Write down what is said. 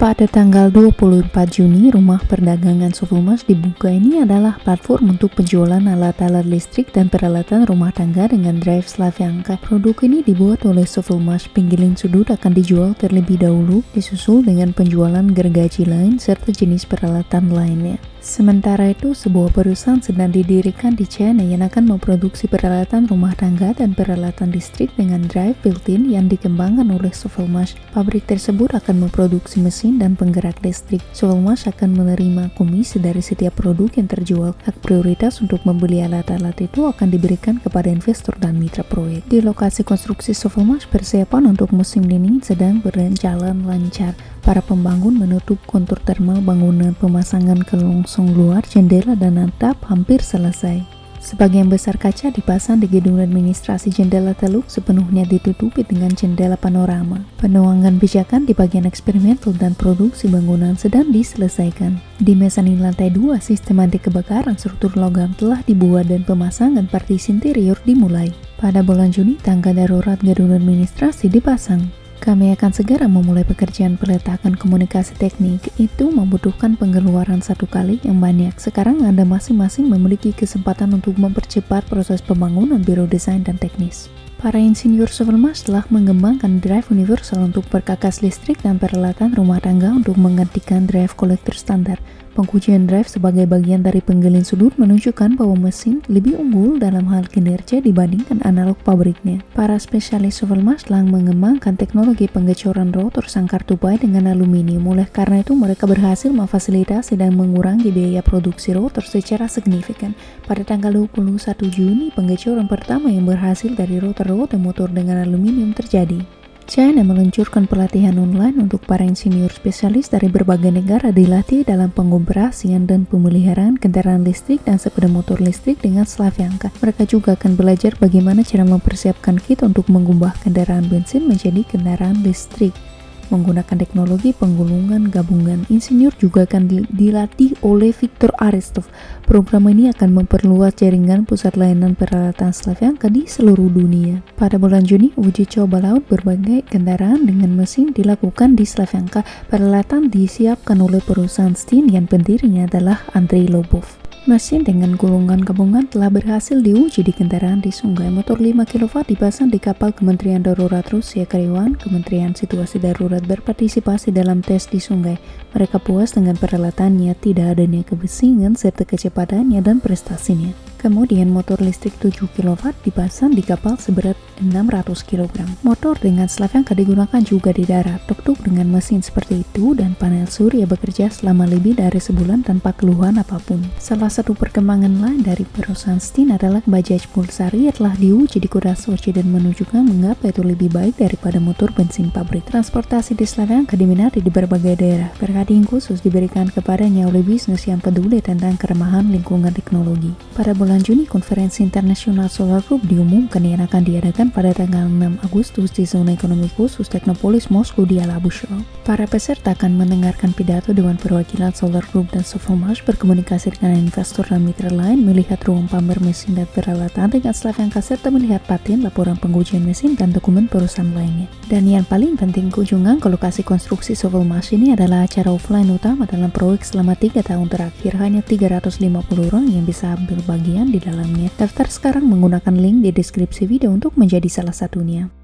Pada tanggal 24 Juni, Rumah Perdagangan Sovelmash dibuka. Ini adalah platform untuk penjualan alat-alat listrik dan peralatan rumah tangga dengan drive Slavyanka. Produk ini dibuat oleh Sovelmash. Penggiling sudut akan dijual terlebih dahulu, disusul dengan penjualan gergaji lain serta jenis peralatan lainnya. Sementara itu, sebuah perusahaan sedang didirikan di China yang akan memproduksi peralatan rumah tangga dan peralatan listrik dengan drive built-in yang dikembangkan oleh Sovelmash. Pabrik tersebut akan memproduksi mesin dan penggerak listrik. Sovelmash akan menerima komisi dari setiap produk yang terjual. Hak prioritas untuk membeli alat-alat itu akan diberikan kepada investor dan mitra proyek. Di lokasi konstruksi Sovelmash, persiapan untuk musim dingin sedang berjalan lancar. Para pembangun menutup kontur termal bangunan, pemasangan kelongsong luar, jendela, dan atap hampir selesai. Sebagian besar kaca dipasang di gedung administrasi. Jendela teluk sepenuhnya ditutupi dengan jendela panorama. Penuangan pijakan di bagian eksperimental dan produksi bangunan sedang diselesaikan. Di mezanin lantai 2, sistem anti kebakaran struktur logam telah dibuat dan pemasangan partisi interior dimulai. Pada bulan Juni, tangga darurat gedung administrasi dipasang. Kami akan segera memulai pekerjaan peletakan komunikasi teknik. Itu membutuhkan pengeluaran satu kali yang banyak. Sekarang Anda masing-masing memiliki kesempatan untuk mempercepat proses pembangunan biro desain dan teknis. Para insinyur Sovelmash telah mengembangkan drive universal untuk perkakas listrik dan peralatan rumah tangga untuk menggantikan drive kolektor standar. Pengujian drive sebagai bagian dari penggiling sudut menunjukkan bahwa mesin lebih unggul dalam hal kinerja dibandingkan analog pabriknya. Para spesialis Sovelmash telah mengembangkan teknologi penggecoran rotor sangkar tupai dengan aluminium. Oleh karena itu, mereka berhasil memfasilitasi dan mengurangi biaya produksi rotor secara signifikan. Pada tanggal 21 Juni, penggecoran pertama yang berhasil dari rotor motor dengan aluminium terjadi. China meluncurkan pelatihan online untuk para insinyur spesialis dari berbagai negara dilatih dalam pengoperasian dan pemeliharaan kendaraan listrik dan sepeda motor listrik dengan Slavyanka. Mereka juga akan belajar bagaimana cara mempersiapkan kit untuk mengubah kendaraan bensin menjadi kendaraan listrik menggunakan teknologi penggulungan gabungan. Insinyur juga akan dilatih oleh Viktor Arestov. Program ini akan memperluas jaringan pusat layanan peralatan Slavyanka di seluruh dunia. Pada bulan Juni, uji coba laut berbagai kendaraan dengan mesin dilakukan di Slavyanka. Peralatan disiapkan oleh perusahaan Stin yang pendirinya adalah Andrei Lobov. Mesin dengan gulungan gabungan telah berhasil diuji di kendaraan di sungai. Motor 5 kW dipasang di kapal Kementerian Darurat Rusia Karewan. Kementerian Situasi Darurat berpartisipasi dalam tes di sungai. Mereka puas dengan peralatannya, tidak adanya kebisingan serta kecepatannya dan prestasinya. Kemudian motor listrik 7 kW dipasang di kapal seberat 600 kg. Motor dengan Slavyanka digunakan juga di darat. Tuk-tuk dengan mesin seperti itu dan panel surya bekerja selama lebih dari sebulan tanpa keluhan apapun. Salah satu perkembangan lain dari perusahaan Stin adalah Bajaj Pulsar yang telah diuji di kota Sochi dan menunjukkan mengapa itu lebih baik daripada motor bensin pabrik. Transportasi di Slavyanka diminati di berbagai daerah. Perhatian khusus diberikan kepadanya oleh bisnis yang peduli tentang keramahan lingkungan teknologi. Pada bulan Juni, konferensi internasional Solar Group diumumkan yang akan diadakan pada tanggal 6 Agustus di zona ekonomi khusus Teknopolis Moskow di Alabushov. Para peserta akan mendengarkan pidato Dewan Perwakilan Solar Group dan Sovelmash, berkomunikasi dengan investor dan mitra lain, melihat ruang pamer mesin dan peralatan dengan Slavyanka serta melihat paten, laporan pengujian mesin, dan dokumen perusahaan lainnya. Dan yang paling penting, kunjungan ke lokasi konstruksi Sovelmash ini adalah acara offline utama dalam proyek selama 3 tahun terakhir. Hanya 350 orang yang bisa ambil bagian di dalamnya. Daftar sekarang menggunakan link di deskripsi video untuk menjadi salah satunya.